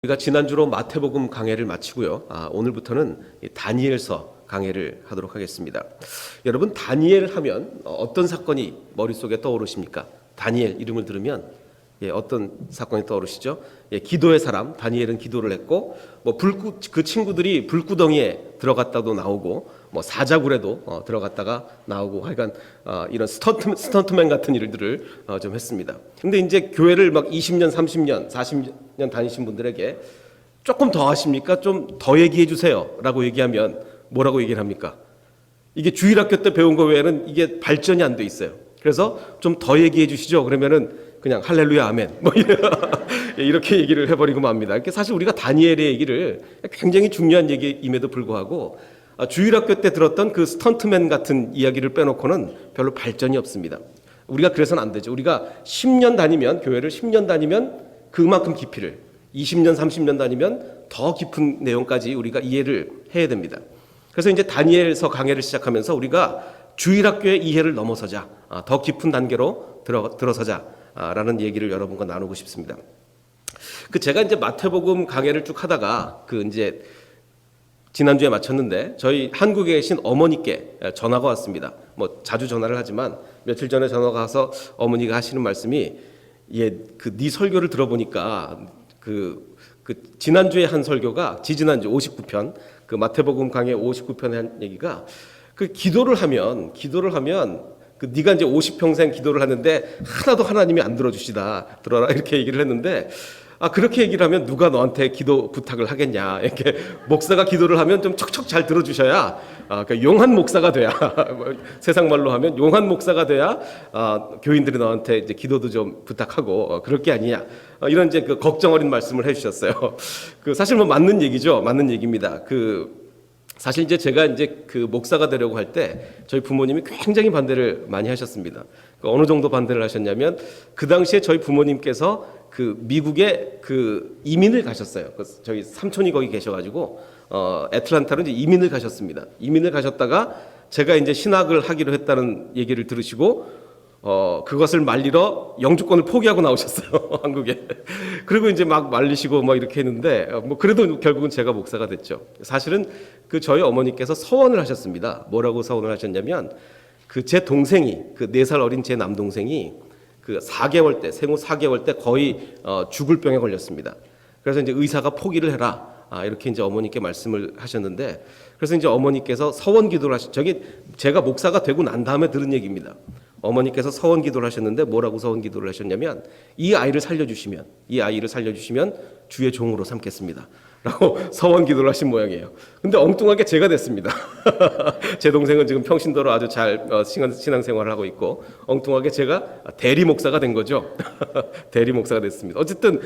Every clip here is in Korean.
우리가 지난주로 마태복음 강해를 마치고요. 오늘부터는 다니엘서 강해를 하도록 하겠습니다. 여러분, 다니엘 하면 어떤 사건이 머릿속에 떠오르십니까? 다니엘 이름을 들으면 어떤 사건이 떠오르시죠? 기도의 사람, 다니엘은 기도를 했고, 그 친구들이 불구덩이에 들어갔다도 나오고, 사자굴에도 들어갔다가 나오고, 하여간 이런 스턴트맨 같은 일들을 좀 했습니다. 근데 이제 교회를 막 20년, 30년, 40년 다니신 분들에게 조금 더 하십니까? 좀 더 얘기해 주세요 라고 얘기하면 뭐라고 얘기를 합니까? 이게 주일학교 때 배운 거 외에는 이게 발전이 안 돼 있어요. 그래서 좀 더 얘기해 주시죠. 그러면은 그냥 할렐루야 아멘 이렇게 얘기를 해버리고 맙니다. 사실 우리가 다니엘의 얘기를 굉장히 중요한 얘기임에도 불구하고 주일학교 때 들었던 그 스턴트맨 같은 이야기를 빼놓고는 별로 발전이 없습니다. 우리가 그래서는 안 되죠. 우리가 10년 다니면, 교회를 10년 다니면 그만큼 깊이를, 20년 30년 다니면 더 깊은 내용까지 우리가 이해를 해야 됩니다. 그래서 이제 다니엘서 강해를 시작하면서 우리가 주일학교의 이해를 넘어서자, 더 깊은 단계로 들어서자 라는 얘기를 여러분과 나누고 싶습니다. 제가 이제 마태복음 강해를 쭉 하다가 이제 지난주에 마쳤는데 저희 한국에 계신 어머니께 전화가 왔습니다. 자주 전화를 하지만 며칠 전에 전화가 와서 어머니가 하시는 말씀이 네 설교를 들어보니까 지난주에 한 설교가 지지난주 59편 마태복음 강해 59편에 한 얘기가 기도를 하면 네가 이제 50평생 기도를 하는데 하나도 하나님이 안 들어라 이렇게 얘기를 했는데 그렇게 얘기를 하면 누가 너한테 기도 부탁을 하겠냐, 이렇게 목사가 기도를 하면 좀 척척 잘 들어주셔야 용한 목사가 돼야 세상 말로 하면 용한 목사가 돼야 교인들이 너한테 이제 기도도 좀 부탁하고 그럴 게 아니냐, 이런 이제 걱정 어린 말씀을 해주셨어요. 사실 맞는 얘기죠. 맞는 얘기입니다. 사실 이제 제가 이제 목사가 되려고 할 때 저희 부모님이 굉장히 반대를 많이 하셨습니다. 어느 정도 반대를 하셨냐면 그 당시에 저희 부모님께서 미국에 이민을 가셨어요. 저희 삼촌이 거기 계셔가지고 애틀랜타로 이제 이민을 가셨습니다. 이민을 가셨다가 제가 이제 신학을 하기로 했다는 얘기를 들으시고 그것을 말리러 영주권을 포기하고 나오셨어요. 한국에. 그리고 이제 막 말리시고 이렇게 했는데 그래도 결국은 제가 목사가 됐죠. 사실은 저희 어머니께서 서원을 하셨습니다. 뭐라고 서원을 하셨냐면 제 동생이 4살 어린 제 남동생이 4개월 때, 생후 4개월 때 거의 죽을 병에 걸렸습니다. 그래서 이제 의사가 포기를 해라, 이렇게 이제 어머니께 말씀을 하셨는데, 그래서 이제 어머니께서 서원 기도를 제가 목사가 되고 난 다음에 들은 얘기입니다. 어머니께서 서원 기도를 하셨는데 뭐라고 서원 기도를 하셨냐면 이 아이를 살려주시면 주의 종으로 삼겠습니다 라고 서원 기도를 하신 모양이에요. 근데 엉뚱하게 제가 됐습니다. 제 동생은 지금 평신도로 아주 잘 신앙생활을 하고 있고, 엉뚱하게 제가 대리 목사가 된 거죠. 대리 목사가 됐습니다. 어쨌든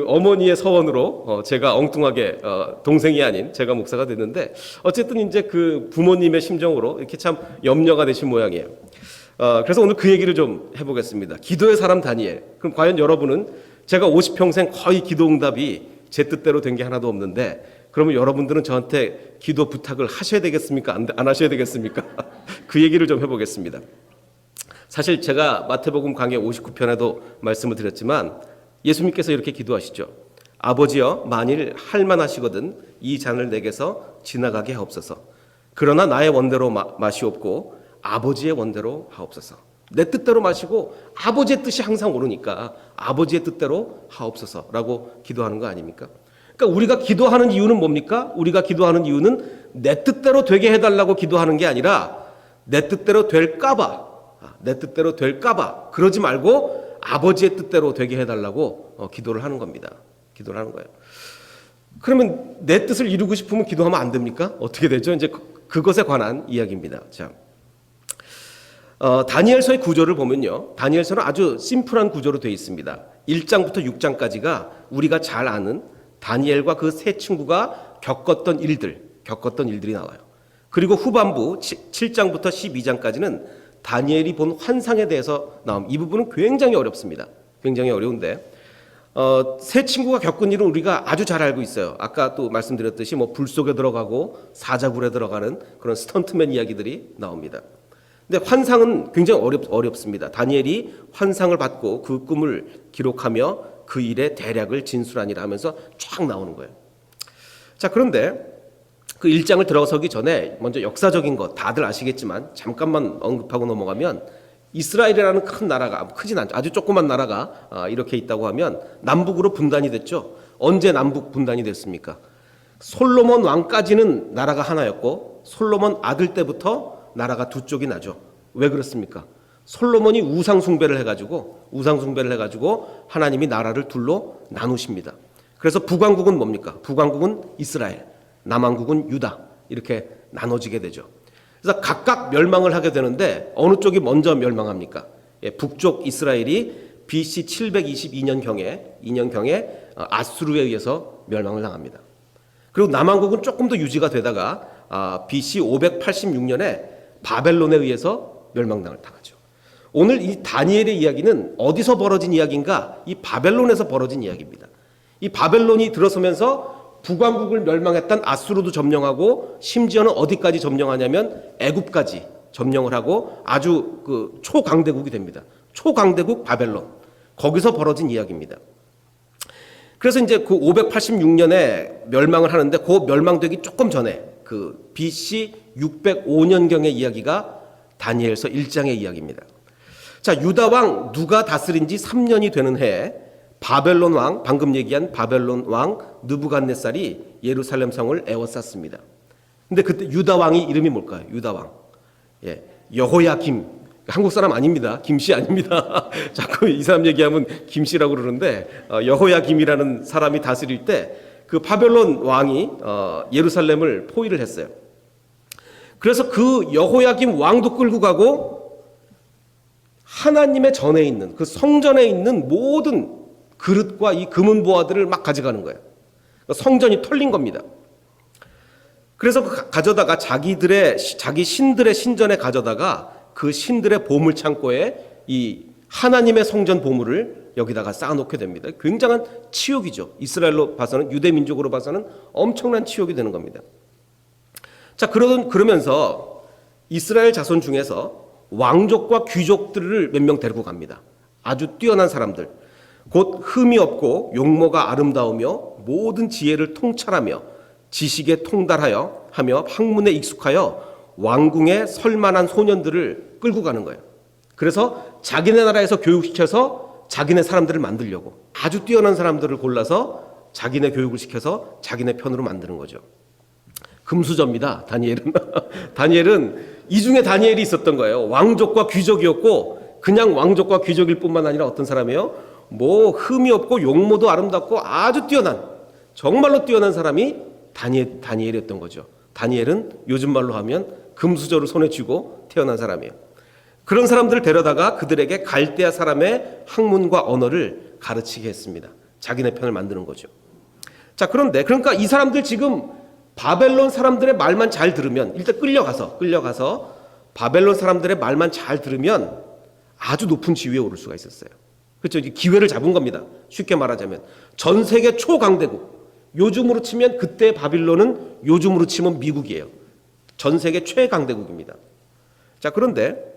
어머니의 서원으로 제가 엉뚱하게 동생이 아닌 제가 목사가 됐는데, 어쨌든 이제 부모님의 심정으로 이렇게 참 염려가 되신 모양이에요. 그래서 오늘 그 얘기를 좀 해보겠습니다. 기도의 사람 다니엘. 그럼 과연 여러분은, 제가 50평생 거의 기도 응답이 제 뜻대로 된 게 하나도 없는데, 그러면 여러분들은 저한테 기도 부탁을 하셔야 되겠습니까? 안 하셔야 되겠습니까? 그 얘기를 좀 해보겠습니다. 사실 제가 마태복음 강해 59편에도 말씀을 드렸지만 예수님께서 이렇게 기도하시죠. 아버지여, 만일 할만하시거든 이 잔을 내게서 지나가게 하옵소서. 그러나 나의 원대로 마시옵고 아버지의 원대로 하옵소서. 내 뜻대로 마시고 아버지의 뜻이 항상 옳으니까 아버지의 뜻대로 하옵소서라고 기도하는 거 아닙니까? 그러니까 우리가 기도하는 이유는 뭡니까? 우리가 기도하는 이유는 내 뜻대로 되게 해달라고 기도하는 게 아니라 내 뜻대로 될까봐 그러지 말고 아버지의 뜻대로 되게 해달라고 기도를 하는 겁니다. 기도를 하는 거예요. 그러면 내 뜻을 이루고 싶으면 기도하면 안 됩니까? 어떻게 되죠? 이제 그것에 관한 이야기입니다. 자, 다니엘서의 구조를 보면요, 다니엘서는 아주 심플한 구조로 되어 있습니다. 1장부터 6장까지가 우리가 잘 아는 다니엘과 그 세 친구가 겪었던 일들이 나와요. 그리고 후반부 7장부터 12장까지는 다니엘이 본 환상에 대해서 나옵니다. 이 부분은 굉장히 어렵습니다. 굉장히 어려운데 세 친구가 겪은 일은 우리가 아주 잘 알고 있어요. 아까 또 말씀드렸듯이 불 속에 들어가고 사자굴에 들어가는 그런 스턴트맨 이야기들이 나옵니다. 근데 환상은 굉장히 어렵습니다. 다니엘이 환상을 받고 그 꿈을 기록하며 그 일의 대략을 진술하니라 하면서 쫙 나오는 거예요. 자, 그런데 그 1장을 들어서기 전에 먼저 역사적인 것 다들 아시겠지만 잠깐만 언급하고 넘어가면 이스라엘이라는 큰 나라가, 크진 않죠, 아주 조그만 나라가 이렇게 있다고 하면 남북으로 분단이 됐죠. 언제 남북 분단이 됐습니까? 솔로몬 왕까지는 나라가 하나였고 솔로몬 아들 때부터 나라가 두 쪽이 나죠. 왜 그렇습니까? 솔로몬이 우상 숭배를 해가지고 하나님이 나라를 둘로 나누십니다. 그래서 북왕국은 뭡니까? 북왕국은 이스라엘, 남왕국은 유다, 이렇게 나눠지게 되죠. 그래서 각각 멸망을 하게 되는데 어느 쪽이 먼저 멸망합니까? 북쪽 이스라엘이 BC 722년경에 아수르에 의해서 멸망을 당합니다. 그리고 남왕국은 조금 더 유지가 되다가 BC 586년에 바벨론에 의해서 멸망당을 당하죠. 오늘 이 다니엘의 이야기는 어디서 벌어진 이야기인가? 이 바벨론에서 벌어진 이야기입니다. 이 바벨론이 들어서면서 북왕국을 멸망했던 아수르도 점령하고 심지어는 어디까지 점령하냐면 애굽까지 점령을 하고 아주 그 초강대국이 됩니다. 초강대국 바벨론. 거기서 벌어진 이야기입니다. 그래서 이제 그 586년에 멸망을 하는데 그 멸망되기 조금 전에 그 BC 605년경의 이야기가 다니엘서 1장의 이야기입니다. 자, 유다 왕 누가 다스린 지 3년이 되는 해에 바벨론 왕, 방금 얘기한 바벨론 왕 느부갓네살이 예루살렘 성을 에워쌌습니다. 근데 그때 유다 왕이 이름이 뭘까요? 유다 왕. 여호야김. 한국 사람 아닙니다. 김씨 아닙니다. 자꾸 이 사람 얘기하면 김씨라고 그러는데 여호야김이라는 사람이 다스릴 때 그 바벨론 왕이 예루살렘을 포위를 했어요. 그래서 그 여호야김 왕도 끌고 가고 하나님의 전에 있는 그 성전에 있는 모든 그릇과 이 금은 보화들을 막 가져가는 거예요. 성전이 털린 겁니다. 그래서 가져다가 자기 신들의 신전에 가져다가 그 신들의 보물 창고에 이 하나님의 성전 보물을 여기다가 쌓아놓게 됩니다. 굉장한 치욕이죠. 이스라엘로 봐서는, 유대 민족으로 봐서는 엄청난 치욕이 되는 겁니다. 자, 그러면서 이스라엘 자손 중에서 왕족과 귀족들을 몇 명 데리고 갑니다. 아주 뛰어난 사람들. 곧 흠이 없고 용모가 아름다우며 모든 지혜를 통찰하며 지식에 통달하여 하며 학문에 익숙하여 왕궁에 설만한 소년들을 끌고 가는 거예요. 그래서 자기네 나라에서 교육시켜서 자기네 사람들을 만들려고 아주 뛰어난 사람들을 골라서 자기네 교육을 시켜서 자기네 편으로 만드는 거죠. 금수저입니다. 다니엘은. 다니엘은 이 중에 다니엘이 있었던 거예요. 왕족과 귀족이었고 그냥 왕족과 귀족일 뿐만 아니라 어떤 사람이에요? 뭐 흠이 없고 용모도 아름답고 아주 뛰어난, 정말로 뛰어난 사람이 다니엘이었던 거죠. 다니엘은 요즘 말로 하면 금수저를 손에 쥐고 태어난 사람이에요. 그런 사람들을 데려다가 그들에게 갈대아 사람의 학문과 언어를 가르치게 했습니다. 자기네 편을 만드는 거죠. 자, 그러니까 이 사람들 지금 바벨론 사람들의 말만 잘 들으면, 일단 끌려가서 바벨론 사람들의 말만 잘 들으면 아주 높은 지위에 오를 수가 있었어요. 그렇죠? 기회를 잡은 겁니다. 쉽게 말하자면 전 세계 초강대국. 요즘으로 치면 그때 바빌론은 요즘으로 치면 미국이에요. 전 세계 최강대국입니다. 자, 그런데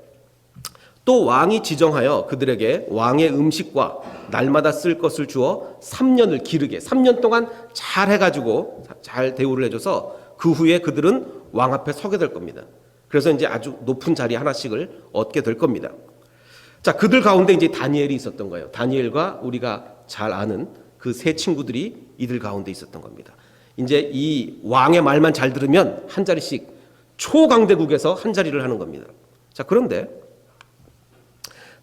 또 왕이 지정하여 그들에게 왕의 음식과 날마다 쓸 것을 주어 3년을 기르게, 3년 동안 잘 해가지고 잘 대우를 해줘서 그 후에 그들은 왕 앞에 서게 될 겁니다. 그래서 이제 아주 높은 자리 하나씩을 얻게 될 겁니다. 자, 그들 가운데 이제 다니엘이 있었던 거예요. 다니엘과 우리가 잘 아는 그 세 친구들이 이들 가운데 있었던 겁니다. 이제 이 왕의 말만 잘 들으면 한 자리씩 초강대국에서 한 자리를 하는 겁니다. 자, 그런데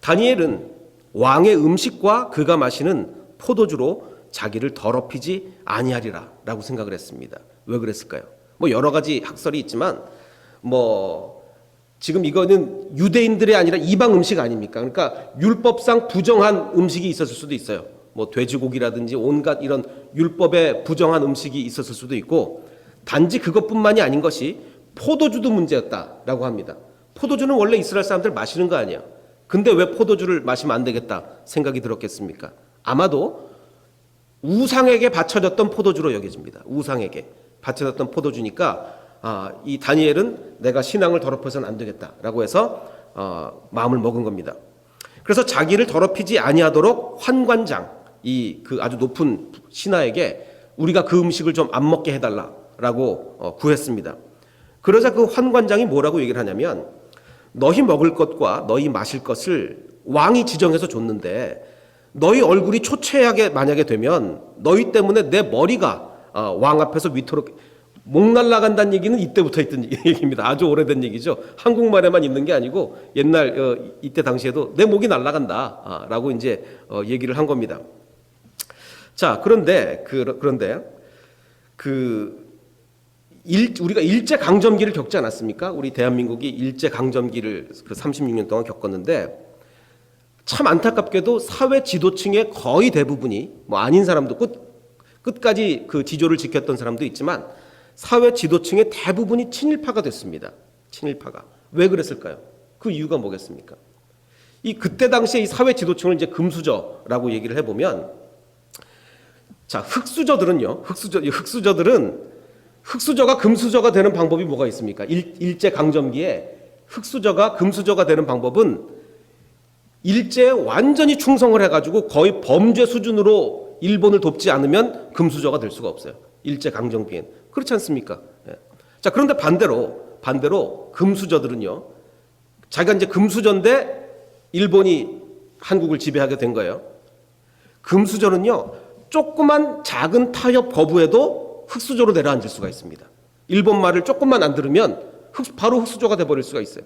다니엘은 왕의 음식과 그가 마시는 포도주로 자기를 더럽히지 아니하리라 라고 생각을 했습니다. 왜 그랬을까요? 뭐 여러 가지 학설이 있지만 지금 이거는 유대인들이 아니라 이방 음식 아닙니까? 그러니까 율법상 부정한 음식이 있었을 수도 있어요. 뭐 돼지고기라든지 온갖 이런 율법에 부정한 음식이 있었을 수도 있고, 단지 그것뿐만이 아닌 것이 포도주도 문제였다라고 합니다. 포도주는 원래 이스라엘 사람들 마시는 거 아니에요. 근데 왜 포도주를 마시면 안 되겠다 생각이 들었겠습니까? 아마도 우상에게 바쳐졌던 포도주로 여겨집니다. 우상에게 바쳐졌던 포도주니까 이 다니엘은 내가 신앙을 더럽혀서는 안 되겠다라고 해서 마음을 먹은 겁니다. 그래서 자기를 더럽히지 아니하도록 환관장, 이 그 아주 높은 신하에게 우리가 그 음식을 좀 안 먹게 해달라라고 구했습니다. 그러자 그 환관장이 뭐라고 얘기를 하냐면 너희 먹을 것과 너희 마실 것을 왕이 지정해서 줬는데 너희 얼굴이 초췌하게 만약에 되면 너희 때문에 내 머리가 왕 앞에서 위토록 목 날라간다는 얘기는 이때부터 있던 얘기입니다. 아주 오래된 얘기죠. 한국말에만 있는 게 아니고 옛날 이때 당시에도 내 목이 날라간다라고 이제 얘기를 한 겁니다. 자, 그런데 우리가 일제 강점기를 겪지 않았습니까? 우리 대한민국이 일제 강점기를 그 36년 동안 겪었는데 참 안타깝게도 사회 지도층의 거의 대부분이 뭐 아닌 사람도 끝까지 그 지조를 지켰던 사람도 있지만 사회 지도층의 대부분이 친일파가 됐습니다. 친일파가. 왜 그랬을까요? 그 이유가 뭐겠습니까? 그때 당시에 이 사회 지도층을 이제 금수저라고 얘기를 해보면, 자, 흑수저들은요, 흑수저가 금수저가 되는 방법이 뭐가 있습니까? 일제 강점기에 흑수저가 금수저가 되는 방법은 일제에 완전히 충성을 해가지고 거의 범죄 수준으로 일본을 돕지 않으면 금수저가 될 수가 없어요. 일제 강점기엔. 그렇지 않습니까? 예. 자, 그런데 반대로 금수저들은요, 자기가 이제 금수저인데 일본이 한국을 지배하게 된 거예요. 금수저는요, 조그만 작은 타협 거부에도 흑수저로 내려앉을 수가 있습니다. 일본 말을 조금만 안 들으면 바로 흑수저가 돼버릴 수가 있어요.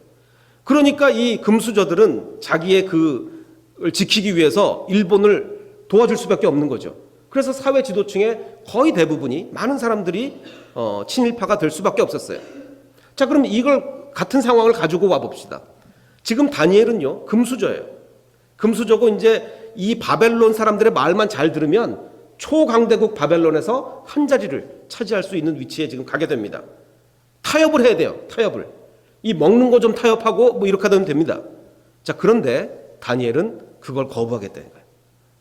그러니까 이 금수저들은 자기의 그걸 지키기 위해서 일본을 도와줄 수밖에 없는 거죠. 그래서 사회 지도층의 거의 대부분이 많은 사람들이 친일파가 될 수밖에 없었어요. 자, 그럼 이걸 같은 상황을 가지고 와 봅시다. 지금 다니엘은요, 금수저예요. 금수저고 이제 이 바벨론 사람들의 말만 잘 들으면 초강대국 바벨론에서 한 자리를 차지할 수 있는 위치에 지금 가게 됩니다. 타협을 해야 돼요. 타협을. 이 먹는 거 좀 타협하고 뭐 이렇게 하면 됩니다. 자, 그런데 다니엘은 그걸 거부하겠다는 거예요.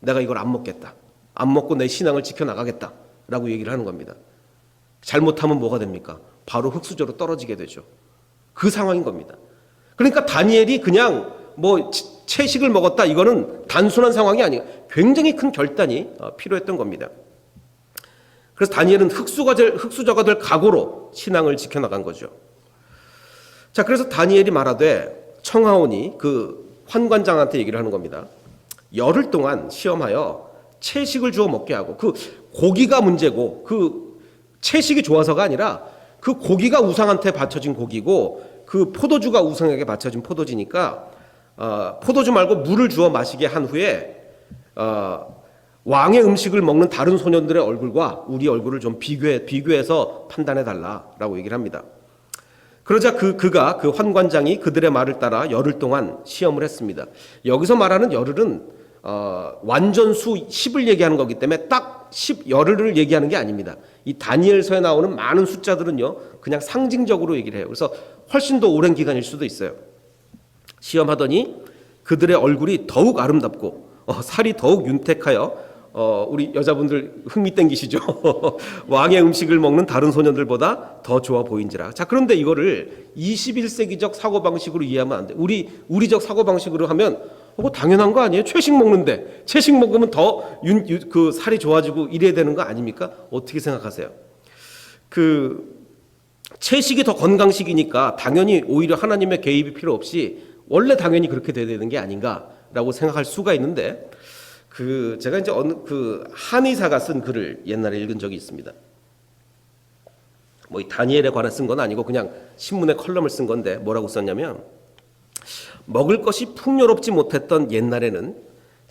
내가 이걸 안 먹겠다. 안 먹고 내 신앙을 지켜나가겠다 라고 얘기를 하는 겁니다. 잘못하면 뭐가 됩니까? 바로 흑수저로 떨어지게 되죠. 그 상황인 겁니다. 그러니까 다니엘이 그냥 뭐 채식을 먹었다, 이거는 단순한 상황이 아니에요. 굉장히 큰 결단이 필요했던 겁니다. 그래서 다니엘은 흑수저가 될 각오로 신앙을 지켜나간 거죠. 자, 그래서 다니엘이 말하되 청하오니 그 환관장한테 얘기를 하는 겁니다. 열흘 동안 시험하여 채식을 주어 먹게 하고, 그 고기가 문제고 그 채식이 좋아서가 아니라 그 고기가 우상한테 바쳐진 고기고 그 포도주가 우상에게 바쳐진 포도주니까 포도주 말고 물을 주어 마시게 한 후에 왕의 음식을 먹는 다른 소년들의 얼굴과 우리 얼굴을 좀 비교해서 판단해 달라라고 얘기를 합니다. 그러자 그가 그 환관장이 그들의 말을 따라 열흘 동안 시험을 했습니다. 여기서 말하는 열흘은 완전수 10을 얘기하는 거기 때문에 딱 10열흘을 얘기하는 게 아닙니다. 이 다니엘서에 나오는 많은 숫자들은요, 그냥 상징적으로 얘기를 해요. 그래서 훨씬 더 오랜 기간일 수도 있어요. 시험하더니 그들의 얼굴이 더욱 아름답고 살이 더욱 윤택하여 우리 여자분들 흥미 땡기시죠? 왕의 음식을 먹는 다른 소년들보다 더 좋아 보인지라. 자, 그런데 이거를 21세기적 사고방식으로 이해하면 안 돼. 우리적 사고방식으로 하면 그거 당연한 거 아니에요? 채식 먹는데 채식 먹으면 더 그 살이 좋아지고 이래야 되는 거 아닙니까? 어떻게 생각하세요? 채식이 더 건강식이니까 당연히 오히려 하나님의 개입이 필요 없이 원래 당연히 그렇게 돼야 되는 게 아닌가라고 생각할 수가 있는데, 제가 이제 한의사가 쓴 글을 옛날에 읽은 적이 있습니다. 뭐 이 다니엘에 관해 쓴 건 아니고 그냥 신문에 컬럼을 쓴 건데 뭐라고 썼냐면, 먹을 것이 풍요롭지 못했던 옛날에는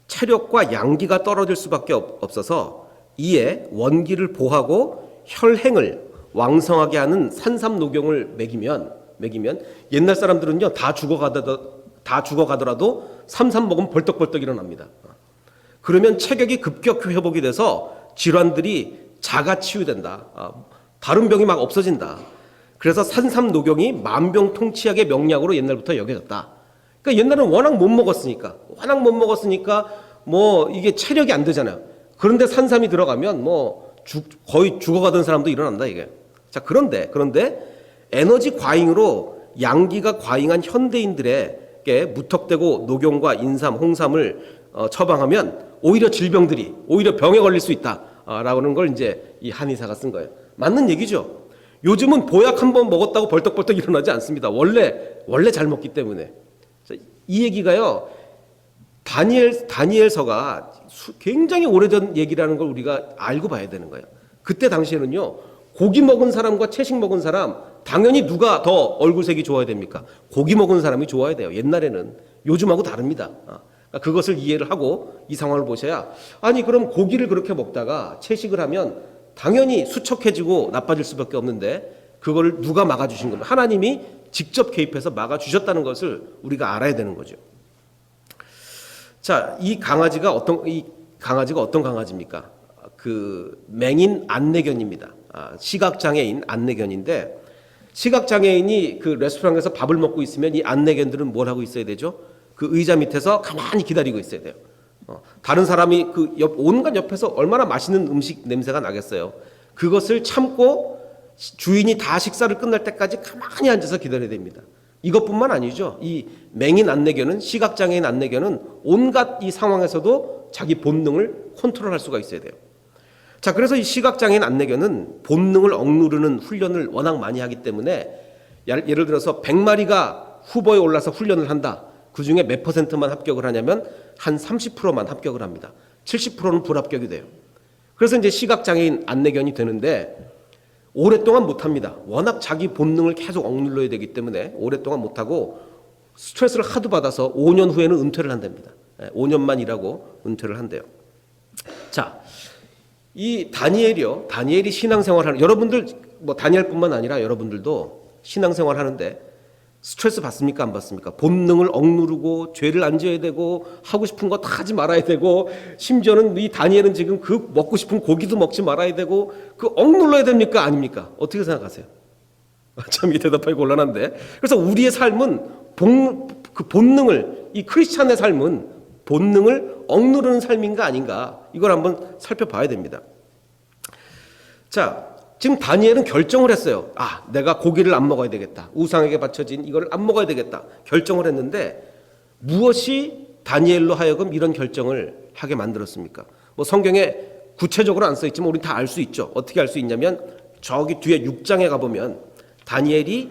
체력과 양기가 떨어질 수밖에 없어서 이에 원기를 보하고 혈행을 왕성하게 하는 산삼녹용을 먹이면 옛날 사람들은요 다 죽어가더라도 삼삼 먹으면 벌떡벌떡 일어납니다. 그러면 체격이 급격히 회복이 돼서 질환들이 자가 치유된다. 다른 병이 막 없어진다. 그래서 산삼녹용이 만병통치약의 명약으로 옛날부터 여겨졌다. 그러니까 옛날에는 워낙 못 먹었으니까 뭐 이게 체력이 안 되잖아요. 그런데 산삼이 들어가면 뭐 거의 죽어가던 사람도 일어난다 이게. 자, 그런데 에너지 과잉으로 양기가 과잉한 현대인들에게 무턱대고 녹용과 인삼, 홍삼을 처방하면 오히려 질병들이 오히려 병에 걸릴 수 있다라는 걸 이제 이 한의사가 쓴 거예요. 맞는 얘기죠. 요즘은 보약 한 번 먹었다고 벌떡벌떡 일어나지 않습니다. 원래 잘 먹기 때문에. 이 얘기가요. 다니엘서가 굉장히 오래전 얘기라는 걸 우리가 알고 봐야 되는 거예요. 그때 당시에는요. 고기 먹은 사람과 채식 먹은 사람 당연히 누가 더 얼굴색이 좋아야 됩니까? 고기 먹은 사람이 좋아야 돼요. 옛날에는. 요즘하고 다릅니다. 그러니까 그것을 이해를 하고 이 상황을 보셔야 아니 그럼 고기를 그렇게 먹다가 채식을 하면 당연히 수척해지고 나빠질 수밖에 없는데 그걸 누가 막아주신 겁니까? 하나님이 직접 개입해서 막아주셨다는 것을 우리가 알아야 되는 거죠. 자, 이 강아지가 어떤 강아지입니까? 그 맹인 안내견입니다. 시각장애인 안내견인데 시각장애인이 그 레스토랑에서 밥을 먹고 있으면 이 안내견들은 뭘 하고 있어야 되죠? 그 의자 밑에서 가만히 기다리고 있어야 돼요. 다른 사람이 온갖 옆에서 얼마나 맛있는 음식 냄새가 나겠어요. 그것을 참고 주인이 다 식사를 끝날 때까지 가만히 앉아서 기다려야 됩니다. 이것뿐만 아니죠. 이 맹인 안내견은 시각장애인 안내견은 온갖 이 상황에서도 자기 본능을 컨트롤할 수가 있어야 돼요. 자, 그래서 이 시각장애인 안내견은 본능을 억누르는 훈련을 워낙 많이 하기 때문에 예를 들어서 100마리가 후보에 올라서 훈련을 한다. 그 중에 몇 %만 합격을 하냐면 한 30%만 합격을 합니다. 70%는 불합격이 돼요. 그래서 이제 시각장애인 안내견이 되는데 오랫동안 못합니다. 워낙 자기 본능을 계속 억눌러야 되기 때문에 오랫동안 못하고 스트레스를 하도 받아서 5년 후에는 은퇴를 한답니다. 5년만 일하고 은퇴를 한대요. 자, 이 다니엘이 신앙생활하는 여러분들 뭐 다니엘뿐만 아니라 여러분들도 신앙생활 하는데 스트레스 받습니까? 안 받습니까? 본능을 억누르고 죄를 안 지어야 되고 하고 싶은 거 다 하지 말아야 되고 심지어는 이 다니엘은 지금 그 먹고 싶은 고기도 먹지 말아야 되고 그 억눌러야 됩니까? 아닙니까? 어떻게 생각하세요? 참 이게 대답하기 곤란한데 그래서 우리의 삶은 그 본능을 이 크리스찬의 삶은 본능을 억누르는 삶인가 아닌가 이걸 한번 살펴봐야 됩니다. 자, 지금 다니엘은 결정을 했어요. 내가 고기를 안 먹어야 되겠다. 우상에게 바쳐진 이걸 안 먹어야 되겠다. 결정을 했는데 무엇이 다니엘로 하여금 이런 결정을 하게 만들었습니까? 뭐 성경에 구체적으로 안 써 있지만 우리 다 알 수 있죠. 어떻게 알 수 있냐면 저기 뒤에 6장에 가보면 다니엘이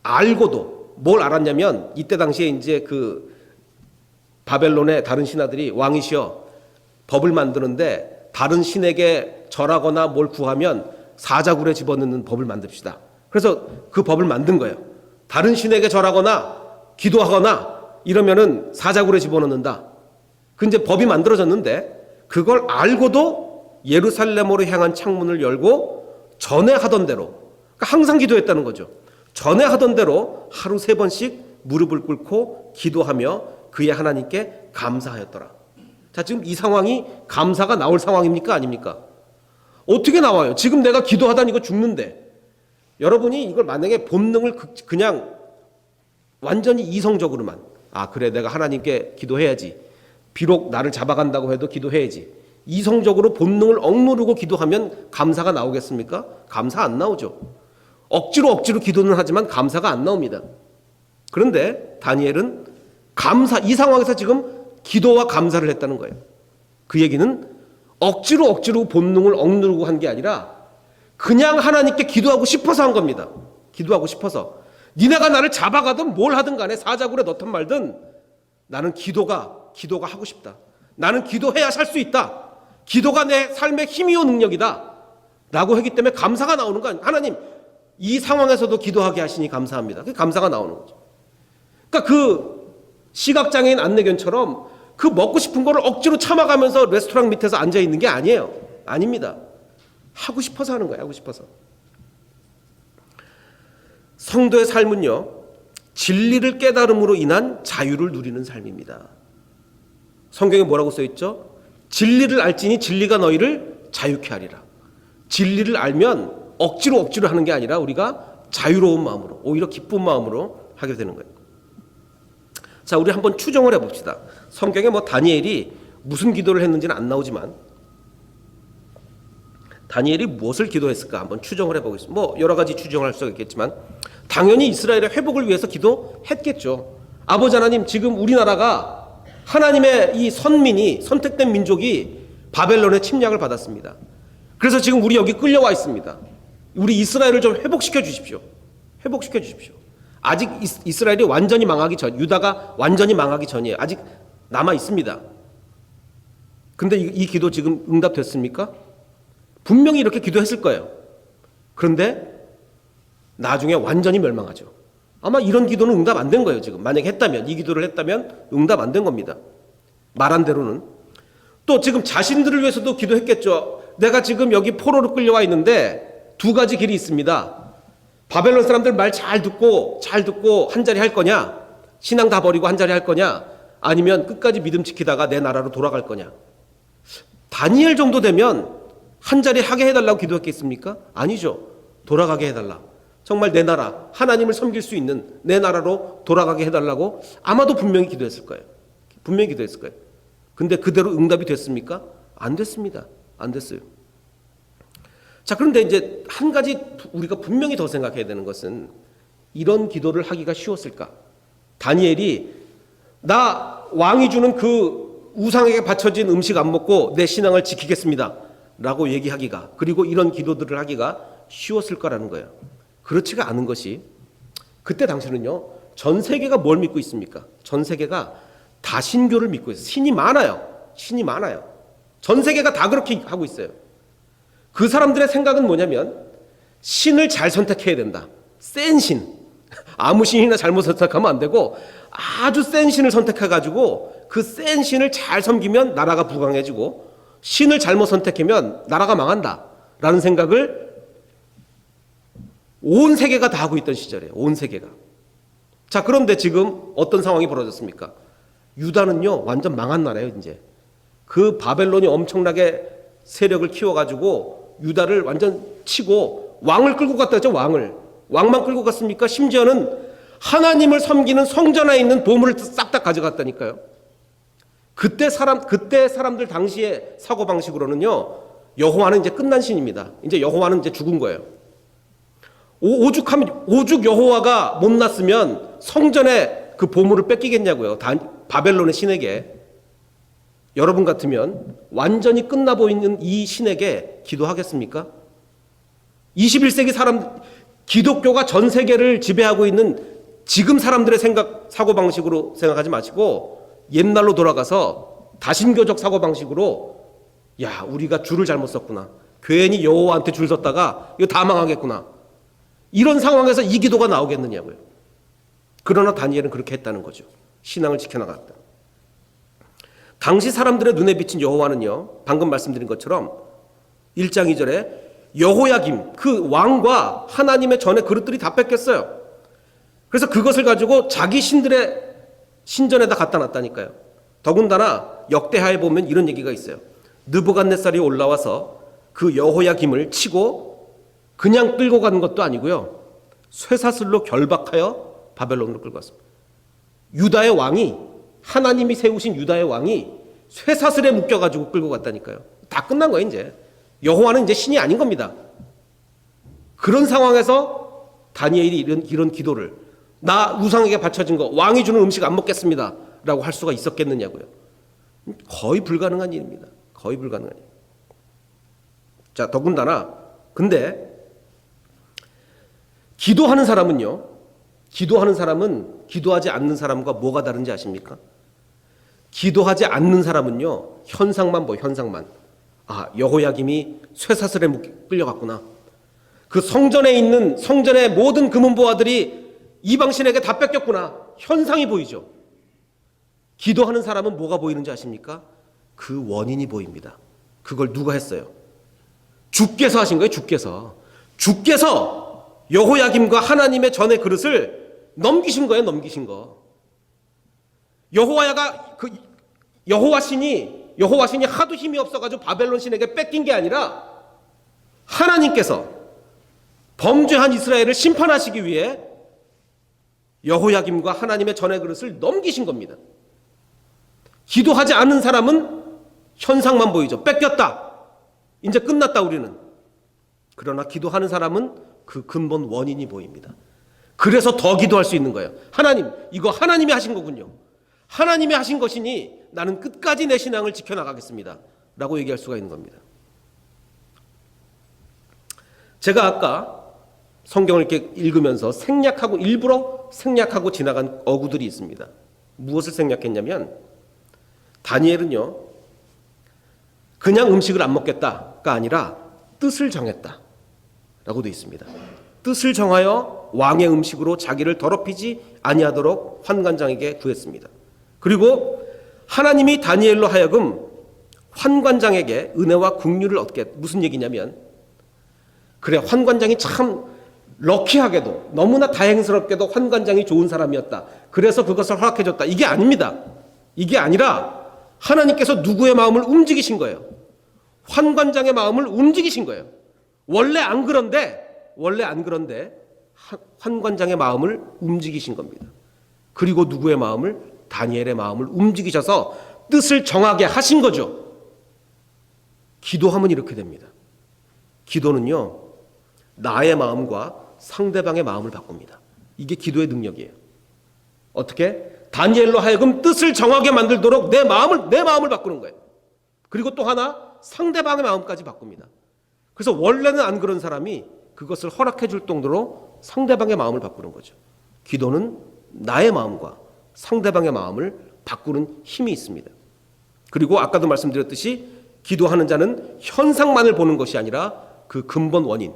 알고도 뭘 알았냐면 이때 당시에 이제 그 바벨론의 다른 신하들이 왕이시여 법을 만드는데 다른 신에게 절하거나 뭘 구하면 사자굴에 집어넣는 법을 만듭시다. 그래서 그 법을 만든 거예요. 다른 신에게 절하거나 기도하거나 이러면은 사자굴에 집어넣는다. 그 이제 법이 만들어졌는데 그걸 알고도 예루살렘으로 향한 창문을 열고 전에 하던 대로 그러니까 항상 기도했다는 거죠. 전에 하던 대로 하루 3번씩 무릎을 꿇고 기도하며 그의 하나님께 감사하였더라. 자, 지금 이 상황이 감사가 나올 상황입니까? 아닙니까? 어떻게 나와요? 지금 내가 기도하다니 이거 죽는데. 여러분이 이걸 만약에 본능을 그냥 완전히 이성적으로만 그래 내가 하나님께 기도해야지. 비록 나를 잡아간다고 해도 기도해야지. 이성적으로 본능을 억누르고 기도하면 감사가 나오겠습니까? 감사 안 나오죠. 억지로 기도는 하지만 감사가 안 나옵니다. 그런데 다니엘은 이 상황에서 지금 기도와 감사를 했다는 거예요. 그 얘기는 억지로 본능을 억누르고 한 게 아니라 그냥 하나님께 기도하고 싶어서 한 겁니다. 기도하고 싶어서. 니네가 나를 잡아가든 뭘 하든 간에 사자굴에 넣든 말든 나는 기도가 하고 싶다. 나는 기도해야 살 수 있다. 기도가 내 삶의 힘이요 능력이다. 라고 했기 때문에 감사가 나오는 거 아니에요. 하나님 이 상황에서도 기도하게 하시니 감사합니다. 그 감사가 나오는 거죠. 그러니까 그 시각장애인 안내견처럼 그 먹고 싶은 거를 억지로 참아가면서 레스토랑 밑에서 앉아있는 게 아니에요. 아닙니다. 하고 싶어서 하는 거예요. 하고 싶어서. 성도의 삶은요. 진리를 깨달음으로 인한 자유를 누리는 삶입니다. 성경에 뭐라고 써있죠? 진리를 알지니 진리가 너희를 자유케 하리라. 진리를 알면 억지로 하는 게 아니라 우리가 자유로운 마음으로 오히려 기쁜 마음으로 하게 되는 거예요. 자, 우리 한번 추정을 해봅시다. 성경에 뭐 다니엘이 무슨 기도를 했는지는 안 나오지만 다니엘이 무엇을 기도했을까 한번 추정을 해보겠습니다. 뭐 여러 가지 추정을 할 수가 있겠지만 당연히 이스라엘의 회복을 위해서 기도했겠죠. 아버지 하나님 지금 우리나라가 하나님의 이 선민이, 선택된 민족이 바벨론의 침략을 받았습니다. 그래서 지금 우리 여기 끌려와 있습니다. 우리 이스라엘을 좀 회복시켜 주십시오. 회복시켜 주십시오. 아직 이스라엘이 완전히 망하기 전, 유다가 완전히 망하기 전이에요. 아직 남아 있습니다. 근데 이 기도 지금 응답됐습니까? 분명히 이렇게 기도했을 거예요. 그런데 나중에 완전히 멸망하죠. 아마 이런 기도는 응답 안 된 거예요. 지금 만약에 했다면, 이 기도를 했다면 응답 안 된 겁니다. 말한 대로는. 또 지금 자신들을 위해서도 기도했겠죠. 내가 지금 여기 포로로 끌려와 있는데 두 가지 길이 있습니다. 바벨론 사람들 말 잘 듣고 한 자리 할 거냐, 신앙 다 버리고 한 자리 할 거냐, 아니면 끝까지 믿음 지키다가 내 나라로 돌아갈 거냐. 다니엘 정도 되면 한 자리 하게 해달라고 기도했겠습니까? 아니죠. 돌아가게 해달라. 정말 내 나라, 하나님을 섬길 수 있는 내 나라로 돌아가게 해달라고 아마도 분명히 기도했을 거예요. 분명히 기도했을 거예요. 근데 그대로 응답이 됐습니까? 안 됐습니다. 안 됐어요. 자, 그런데 이제 한 가지 우리가 분명히 더 생각해야 되는 것은, 이런 기도를 하기가 쉬웠을까? 다니엘이 나 왕이 주는 그 우상에게 바쳐진 음식 안 먹고 내 신앙을 지키겠습니다 라고 얘기하기가, 그리고 이런 기도들을 하기가 쉬웠을까라는 거예요. 그렇지가 않은 것이, 그때 당시는요, 전 세계가 뭘 믿고 있습니까? 전 세계가 다신교를 믿고 있어요. 신이 많아요. 신이 많아요. 전 세계가 다 그렇게 하고 있어요. 그 사람들의 생각은 뭐냐면, 신을 잘 선택해야 된다. 센 신. 아무 신이나 잘못 선택하면 안 되고, 아주 센 신을 선택해가지고 그 센 신을 잘 섬기면 나라가 부강해지고, 신을 잘못 선택하면 나라가 망한다 라는 생각을 온 세계가 다 하고 있던 시절이에요. 온 세계가. 자, 그런데 지금 어떤 상황이 벌어졌습니까? 유다는요, 완전 망한 나라예요. 이제 그 바벨론이 엄청나게 세력을 키워가지고 유다를 완전 치고 왕을 끌고 갔다 했죠. 왕만 끌고 갔습니까? 심지어는 하나님을 섬기는 성전 안에 있는 보물을 싹 다 가져갔다니까요. 그때 사람들 당시의 사고 방식으로는요, 여호와는 이제 끝난 신입니다. 이제 여호와는 이제 죽은 거예요. 오죽 여호와가 못났으면 성전에 그 보물을 뺏기겠냐고요. 바벨론의 신에게. 여러분 같으면 완전히 끝나 보이는 이 신에게 기도하겠습니까? 21세기 기독교가 전 세계를 지배하고 있는 지금 사람들의 사고방식으로 생각하지 마시고, 옛날로 돌아가서 다신교적 사고방식으로, 야, 우리가 줄을 잘못 섰구나. 괜히 여호와한테 줄 섰다가 이거 다 망하겠구나. 이런 상황에서 이 기도가 나오겠느냐고요. 그러나 다니엘은 그렇게 했다는 거죠. 신앙을 지켜나갔다. 당시 사람들의 눈에 비친 여호와는요, 방금 말씀드린 것처럼 1장 2절에 여호야김, 그 왕과 하나님의 전에 그릇들이 다 뺏겼어요. 그래서 그것을 가지고 자기 신들의 신전에다 갖다 놨다니까요. 더군다나 역대하에 보면 이런 얘기가 있어요. 느부갓네살이 올라와서 그 여호야김을 치고 그냥 끌고 가는 것도 아니고요, 쇠사슬로 결박하여 바벨론으로 끌고 왔습니다. 유다의 왕이, 하나님이 세우신 유다의 왕이 쇠사슬에 묶여가지고 끌고 갔다니까요. 다 끝난 거예요. 이제 여호와는 이제 신이 아닌 겁니다. 그런 상황에서 다니엘이 이런 기도를, 나 우상에게 바쳐진 거 왕이 주는 음식 안 먹겠습니다 라고 할 수가 있었겠느냐고요. 거의 불가능한 일입니다. 거의 불가능한 일. 자, 더군다나 근데 기도하는 사람은 기도하지 않는 사람과 뭐가 다른지 아십니까? 기도하지 않는 사람은요, 현상만 봐, 현상만. 아, 여호야김이 쇠사슬에 끌려갔구나. 그 성전의 모든 금은보화들이 이방신에게 다 뺏겼구나. 현상이 보이죠. 기도하는 사람은 뭐가 보이는지 아십니까? 그 원인이 보입니다. 그걸 누가 했어요? 주께서 하신 거예요. 주께서 여호야김과 하나님의 전의 그릇을 넘기신 거예요. 넘기신 거. 여호와 신이 하도 힘이 없어가지고 바벨론 신에게 뺏긴 게 아니라, 하나님께서 범죄한 이스라엘을 심판하시기 위해 여호야김과 하나님의 전의 그릇을 넘기신 겁니다. 기도하지 않는 사람은 현상만 보이죠. 뺏겼다. 이제 끝났다 우리는. 그러나 기도하는 사람은 그 근본 원인이 보입니다. 그래서 더 기도할 수 있는 거예요. 하나님, 이거 하나님이 하신 거군요. 하나님이 하신 것이니 나는 끝까지 내 신앙을 지켜나가겠습니다 라고 얘기할 수가 있는 겁니다. 제가 아까 성경을 이렇게 읽으면서 일부러 생략하고 지나간 어구들이 있습니다. 무엇을 생략했냐면, 다니엘은요 그냥 음식을 안 먹겠다가 아니라 뜻을 정했다 라고 되어 있습니다. 뜻을 정하여 왕의 음식으로 자기를 더럽히지 아니하도록 환관장에게 구했습니다. 그리고 하나님이 다니엘로 하여금 환관장에게 은혜와 긍휼을 얻게, 무슨 얘기냐면, 그래 환관장이 참 럭키하게도 너무나 다행스럽게도 환관장이 좋은 사람이었다, 그래서 그것을 허락해줬다, 이게 아닙니다. 이게 아니라 하나님께서 누구의 마음을 움직이신 거예요. 환관장의 마음을 움직이신 거예요. 원래 안 그런데 환관장의 마음을 움직이신 겁니다. 그리고 누구의 마음을? 다니엘의 마음을 움직이셔서 뜻을 정하게 하신 거죠. 기도하면 이렇게 됩니다. 기도는요 나의 마음과 상대방의 마음을 바꿉니다. 이게 기도의 능력이에요. 어떻게? 다니엘로 하여금 뜻을 정하게 만들도록 내 마음을 바꾸는 거예요. 그리고 또 하나, 상대방의 마음까지 바꿉니다. 그래서 원래는 안 그런 사람이 그것을 허락해 줄 정도로 상대방의 마음을 바꾸는 거죠. 기도는 나의 마음과 상대방의 마음을 바꾸는 힘이 있습니다. 그리고 아까도 말씀드렸듯이 기도하는 자는 현상만을 보는 것이 아니라 그 근본 원인,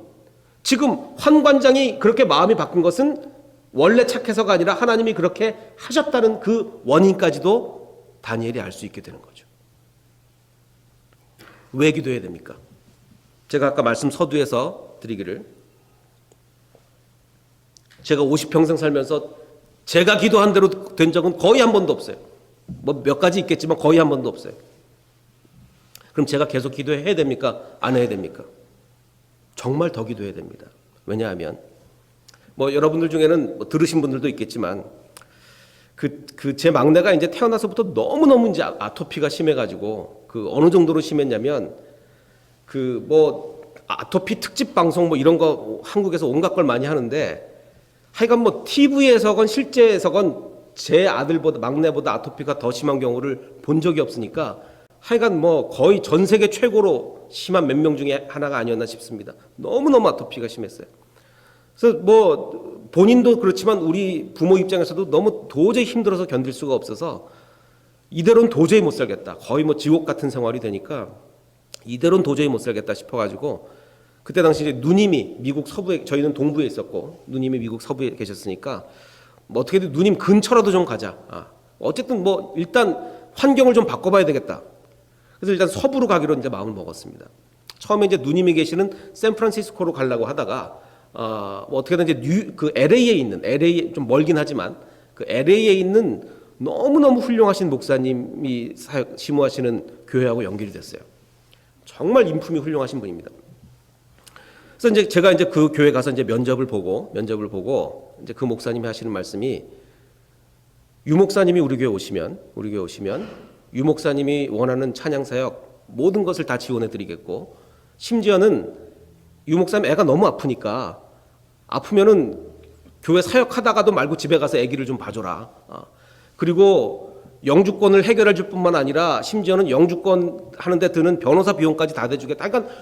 지금 환관장이 그렇게 마음이 바꾼 것은 원래 착해서가 아니라 하나님이 그렇게 하셨다는 그 원인까지도 다니엘이 알 수 있게 되는 거죠. 왜 기도해야 됩니까? 제가 아까 말씀 서두에서 드리기를, 제가 50평생 살면서 제가 기도한 대로 된 적은 거의 한 번도 없어요. 뭐 몇 가지 있겠지만 거의 한 번도 없어요. 그럼 제가 계속 기도해야 됩니까? 안 해야 됩니까? 정말 더 기도해야 됩니다. 왜냐하면 뭐 여러분들 중에는 뭐 들으신 분들도 있겠지만 제 막내가 이제 태어나서부터 너무너무 이제 아토피가 심해가지고, 어느 정도로 심했냐면 뭐 아토피 특집 방송 뭐 이런 거 한국에서 온갖 걸 많이 하는데, 하여간 뭐 TV에서건 실제에서건 제 막내보다 아토피가 더 심한 경우를 본 적이 없으니까 하여간 뭐 거의 전 세계 최고로 심한 몇 명 중에 하나가 아니었나 싶습니다. 너무너무 아토피가 심했어요. 그래서 뭐 본인도 그렇지만 우리 부모 입장에서도 너무 도저히 힘들어서 견딜 수가 없어서 이대로는 도저히 못 살겠다, 거의 뭐 지옥 같은 생활이 되니까 이대로는 도저히 못 살겠다 싶어가지고, 그때 당시 이제 누님이 미국 서부에, 저희는 동부에 있었고 누님이 미국 서부에 계셨으니까 뭐 어떻게든 누님 근처라도 좀 가자, 어쨌든 뭐 일단 환경을 좀 바꿔봐야 되겠다. 그래서 일단 서부로 가기로 이제 마음을 먹었습니다. 처음에 이제 누님이 계시는 샌프란시스코로 가려고 하다가 뭐 어떻게든 이제 LA에 있는, LA 좀 멀긴 하지만 그 LA에 있는 너무너무 훌륭하신 목사님이 심호하시는 교회하고 연결이 됐어요. 정말 인품이 훌륭하신 분입니다. 그래서 이제 제가 이제 그 교회 가서 이제 면접을 보고 이제 그 목사님이 하시는 말씀이, 유 목사님이 우리 교회 오시면 유 목사님이 원하는 찬양 사역 모든 것을 다 지원해 드리겠고, 심지어는 유 목사님 애가 너무 아프니까 아프면은 교회 사역하다가도 말고 집에 가서 아기를 좀 봐줘라. 그리고 영주권을 해결해 줄 뿐만 아니라 심지어는 영주권 하는데 드는 변호사 비용까지 다 대주겠다. 그러니까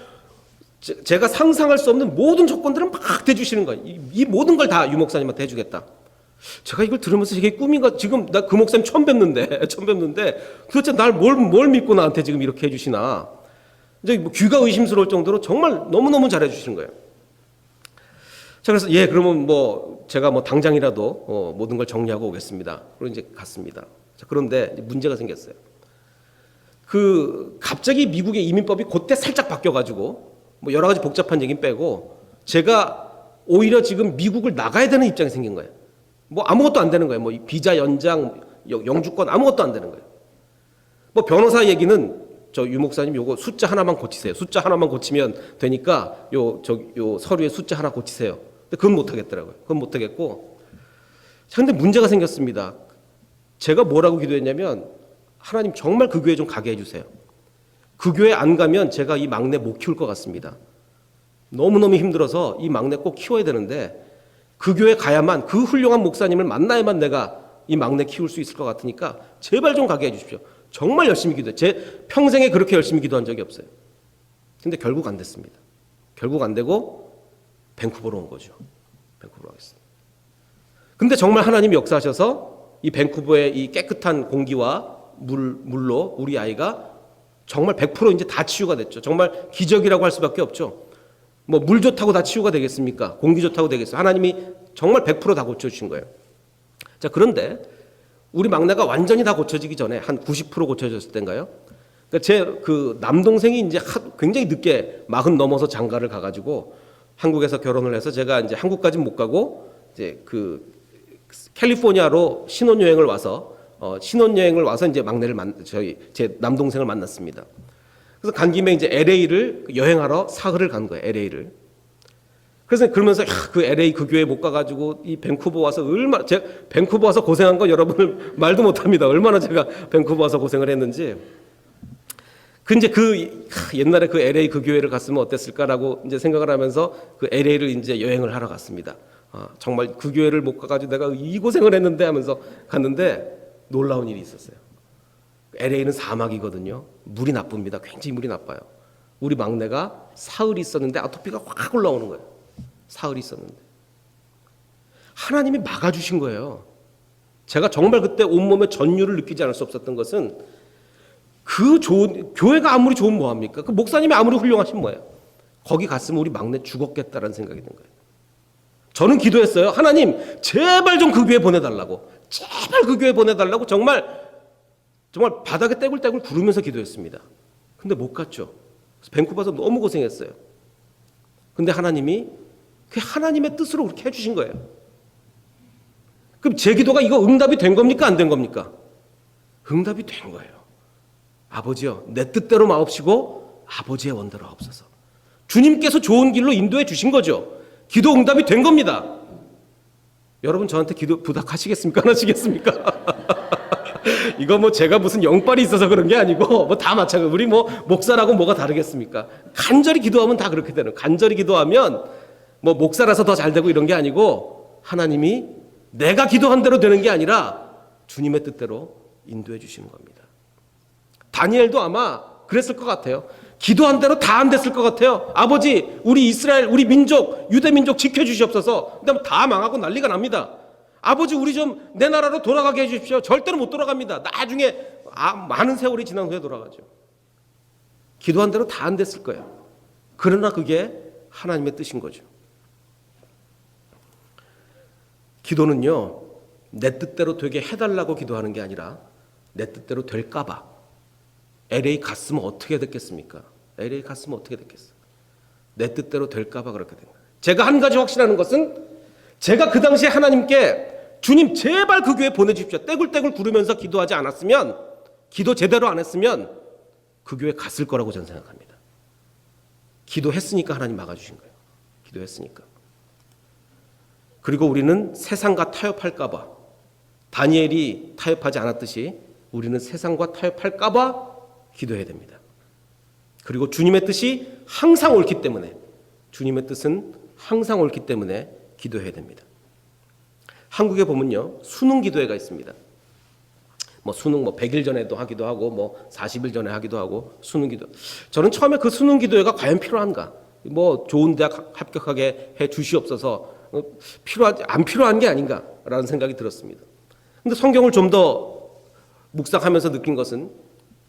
제가 상상할 수 없는 모든 조건들은 막 대주시는 거예요. 이 모든 걸 다 유 목사님한테 해주겠다. 제가 이걸 들으면서 이게 꿈인가, 지금 나 그 목사님 처음 뵙는데 도대체 날 뭘 믿고 나한테 지금 이렇게 해주시나, 이제 뭐 귀가 의심스러울 정도로 정말 너무너무 잘해주시는 거예요. 자, 그래서 그러면 뭐 제가 뭐 당장이라도 모든 걸 정리하고 오겠습니다. 그리고 이제 갔습니다. 자, 그런데 이제 문제가 생겼어요. 갑자기 미국의 이민법이 그때 살짝 바뀌어가지고 뭐 여러 가지 복잡한 얘기는 빼고, 제가 오히려 지금 미국을 나가야 되는 입장이 생긴 거예요. 뭐 아무것도 안 되는 거예요. 뭐 비자 연장, 영주권 아무것도 안 되는 거예요. 뭐 변호사 얘기는 저 유 목사님 요거 숫자 하나만 고치세요. 숫자 하나만 고치면 되니까 요 서류에 숫자 하나 고치세요. 근데 그건 못 하겠더라고요. 그건 못 하겠고. 자, 근데 문제가 생겼습니다. 제가 뭐라고 기도했냐면, 하나님 정말 그 교회 좀 가게 해주세요. 그 교회 안 가면 제가 이 막내 못 키울 것 같습니다. 너무너무 힘들어서 이 막내 꼭 키워야 되는데, 그 교회 가야만, 그 훌륭한 목사님을 만나야만 내가 이 막내 키울 수 있을 것 같으니까 제발 좀 가게 해주십시오. 정말 열심히 기도해요. 제 평생에 그렇게 열심히 기도한 적이 없어요. 근데 결국 안 됐습니다. 결국 안 되고 밴쿠버로 온 거죠. 밴쿠버로 가겠습니다. 근데 정말 하나님이 역사하셔서 이 밴쿠버의 이 깨끗한 공기와 물로 우리 아이가 정말 100% 이제 다 치유가 됐죠. 정말 기적이라고 할 수밖에 없죠. 뭐 물 좋다고 다 치유가 되겠습니까? 공기 좋다고 되겠어요? 하나님이 정말 100%다 고쳐주신 거예요. 자, 그런데 우리 막내가 완전히 다 고쳐지기 전에 한 90% 고쳐졌을 때인가요? 그러니까 제 그 남동생이 이제 굉장히 늦게 40 넘어서 장가를 가가지고 한국에서 결혼을 해서 제가 이제 한국까지는 못 가고 이제 그 캘리포니아로 신혼여행을 와서 이제 막내를 제 남동생을 만났습니다. 그래서 간 김에 이제 LA를 여행하러 사흘을 간 거예요. LA를. 그래서 그러면서 그 LA 그 교회 못 가가지고 이 밴쿠버 와서 제가 밴쿠버 와서 고생한 거 여러분을 말도 못합니다. 얼마나 제가 밴쿠버 와서 고생을 했는지. 근데 옛날에 그 LA 그 교회를 갔으면 어땠을까라고 이제 생각을 하면서 그 LA를 이제 여행을 하러 갔습니다. 정말 그 교회를 못 가가지고 내가 이 고생을 했는데 하면서 갔는데 놀라운 일이 있었어요. LA는 사막이거든요. 물이 나쁩니다. 굉장히 물이 나빠요. 우리 막내가 사흘이 있었는데 아토피가 확 올라오는 거예요. 사흘이 있었는데. 하나님이 막아주신 거예요. 제가 정말 그때 온몸에 전율을 느끼지 않을 수 없었던 것은 교회가 아무리 좋으면 뭐합니까? 그 목사님이 아무리 훌륭하시면 뭐예요? 거기 갔으면 우리 막내 죽었겠다라는 생각이 든 거예요. 저는 기도했어요. 하나님, 제발 좀 그 교회 보내달라고. 제발 그 교회 보내달라고 정말 바닥에 떼굴떼굴 구르면서 기도했습니다. 근데 못 갔죠. 그래서 밴쿠버에서 너무 고생했어요. 근데 하나님이 그게 하나님의 뜻으로 그렇게 해주신 거예요. 그럼 제 기도가 이거 응답이 된 겁니까? 안 된 겁니까? 응답이 된 거예요. 아버지요, 내 뜻대로 마옵시고 아버지의 원대로 하옵소서. 주님께서 좋은 길로 인도해 주신 거죠. 기도 응답이 된 겁니다. 여러분 저한테 기도 부탁하시겠습니까? 안 하시겠습니까? 이거 뭐 제가 무슨 영빨이 있어서 그런 게 아니고 뭐 다 마찬가지. 우리 뭐 목사라고 뭐가 다르겠습니까? 간절히 기도하면 다 그렇게 되는. 간절히 기도하면 뭐 목사라서 더 잘 되고 이런 게 아니고 하나님이 내가 기도한 대로 되는 게 아니라 주님의 뜻대로 인도해 주시는 겁니다. 다니엘도 아마 그랬을 것 같아요. 기도한 대로 다 안 됐을 것 같아요. 아버지, 우리 이스라엘, 우리 민족, 유대 민족 지켜주시옵소서. 근데 다 망하고 난리가 납니다. 아버지, 우리 좀 내 나라로 돌아가게 해주십시오. 절대로 못 돌아갑니다. 나중에 많은 세월이 지난 후에 돌아가죠. 기도한 대로 다 안 됐을 거예요. 그러나 그게 하나님의 뜻인 거죠. 기도는요, 내 뜻대로 되게 해달라고 기도하는 게 아니라 내 뜻대로 될까 봐. LA 갔으면 어떻게 됐겠습니까? LA 갔으면 어떻게 됐겠어요? 내 뜻대로 될까 봐 그렇게 된 거예요. 제가 한 가지 확신하는 것은 제가 그 당시에 하나님께 주님 제발 그 교회 보내주십시오. 떼굴떼굴 구르면서 기도하지 않았으면, 기도 제대로 안 했으면 그 교회 갔을 거라고 저는 생각합니다. 기도했으니까 하나님 막아주신 거예요. 기도했으니까. 그리고 우리는 세상과 타협할까 봐, 다니엘이 타협하지 않았듯이 우리는 세상과 타협할까 봐 기도해야 됩니다. 그리고 주님의 뜻이 항상 옳기 때문에, 주님의 뜻은 항상 옳기 때문에 기도해야 됩니다. 한국에 보면요, 수능 기도회가 있습니다. 수능 100일 전에도 하기도 하고 40일 전에 하기도 하고 수능 기도. 저는 처음에 그 수능 기도회가 과연 필요한가? 좋은 대학 합격하게 해 주시옵소서. 안 필요한 게 아닌가라는 생각이 들었습니다. 근데 성경을 좀 더 묵상하면서 느낀 것은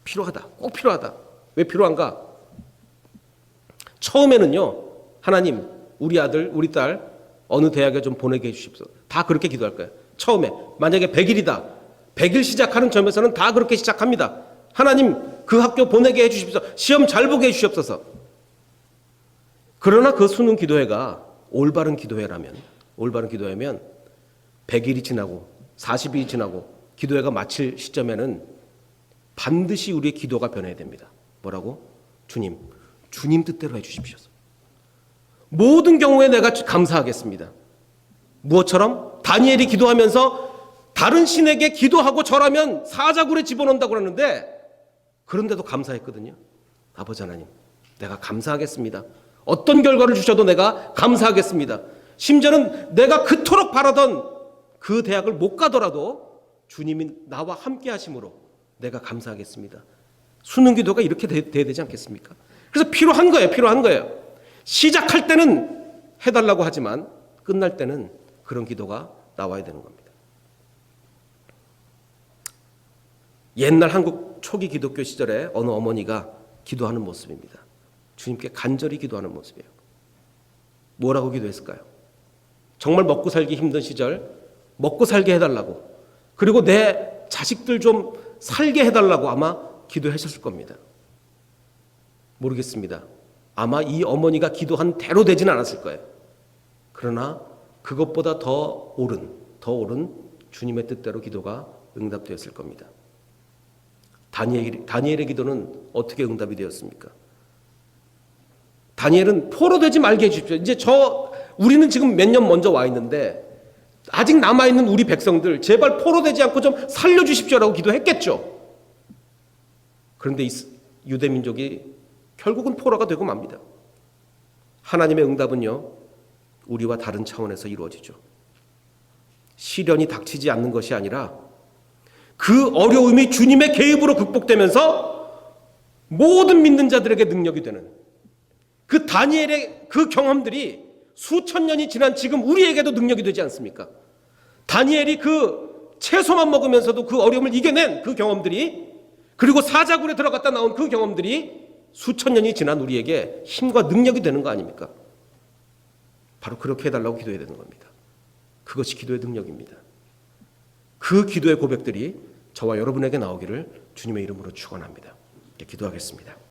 필요하다. 꼭 필요하다. 왜 필요한가? 처음에는요, 하나님, 우리 아들, 우리 딸 어느 대학에 좀 보내게 해주십시오. 다 그렇게 기도할 거예요. 처음에 만약에 100일이다. 100일 시작하는 점에서는 다 그렇게 시작합니다. 하나님, 그 학교 보내게 해주십시오. 시험 잘 보게 해주시옵소서. 그러나 그 수능 기도회가 올바른 기도회라면 100일이 지나고 40일이 지나고 기도회가 마칠 시점에는 반드시 우리의 기도가 변해야 됩니다. 뭐라고? 주님 뜻대로 해주십시오. 모든 경우에 내가 감사하겠습니다. 무엇처럼? 다니엘이 기도하면서 다른 신에게 기도하고 절하면 사자굴에 집어넣는다고 그러는데, 그런데도 감사했거든요. 아버지 하나님, 내가 감사하겠습니다. 어떤 결과를 주셔도 내가 감사하겠습니다. 심지어는 내가 그토록 바라던 그 대학을 못 가더라도 주님이 나와 함께 하심으로 내가 감사하겠습니다. 수능 기도가 이렇게 돼야 되지 않겠습니까? 그래서 필요한 거예요. 시작할 때는 해달라고 하지만 끝날 때는 그런 기도가 나와야 되는 겁니다. 옛날 한국 초기 기독교 시절에 어느 어머니가 기도하는 모습입니다. 주님께 간절히 기도하는 모습이에요. 뭐라고 기도했을까요? 정말 먹고 살기 힘든 시절 먹고 살게 해달라고, 그리고 내 자식들 좀 살게 해달라고 아마 기도하셨을 겁니다. 모르겠습니다. 아마 이 어머니가 기도한 대로 되지는 않았을 거예요. 그러나 그것보다 더 옳은 주님의 뜻대로 기도가 응답되었을 겁니다. 다니엘의 기도는 어떻게 응답이 되었습니까? 다니엘은 포로되지 말게 해주십시오. 이제 우리는 지금 몇 년 먼저 와 있는데 아직 남아있는 우리 백성들 제발 포로되지 않고 좀 살려주십시오라고 기도했겠죠. 그런데 유대 민족이 결국은 포로가 되고 맙니다. 하나님의 응답은요, 우리와 다른 차원에서 이루어지죠. 시련이 닥치지 않는 것이 아니라 그 어려움이 주님의 개입으로 극복되면서 모든 믿는 자들에게 능력이 되는, 그 다니엘의 그 경험들이 수천 년이 지난 지금 우리에게도 능력이 되지 않습니까? 다니엘이 그 채소만 먹으면서도 그 어려움을 이겨낸 그 경험들이, 그리고 사자굴에 들어갔다 나온 그 경험들이 수천 년이 지난 우리에게 힘과 능력이 되는 거 아닙니까? 바로 그렇게 해달라고 기도해야 되는 겁니다. 그것이 기도의 능력입니다. 그 기도의 고백들이 저와 여러분에게 나오기를 주님의 이름으로 축원합니다. 기도하겠습니다.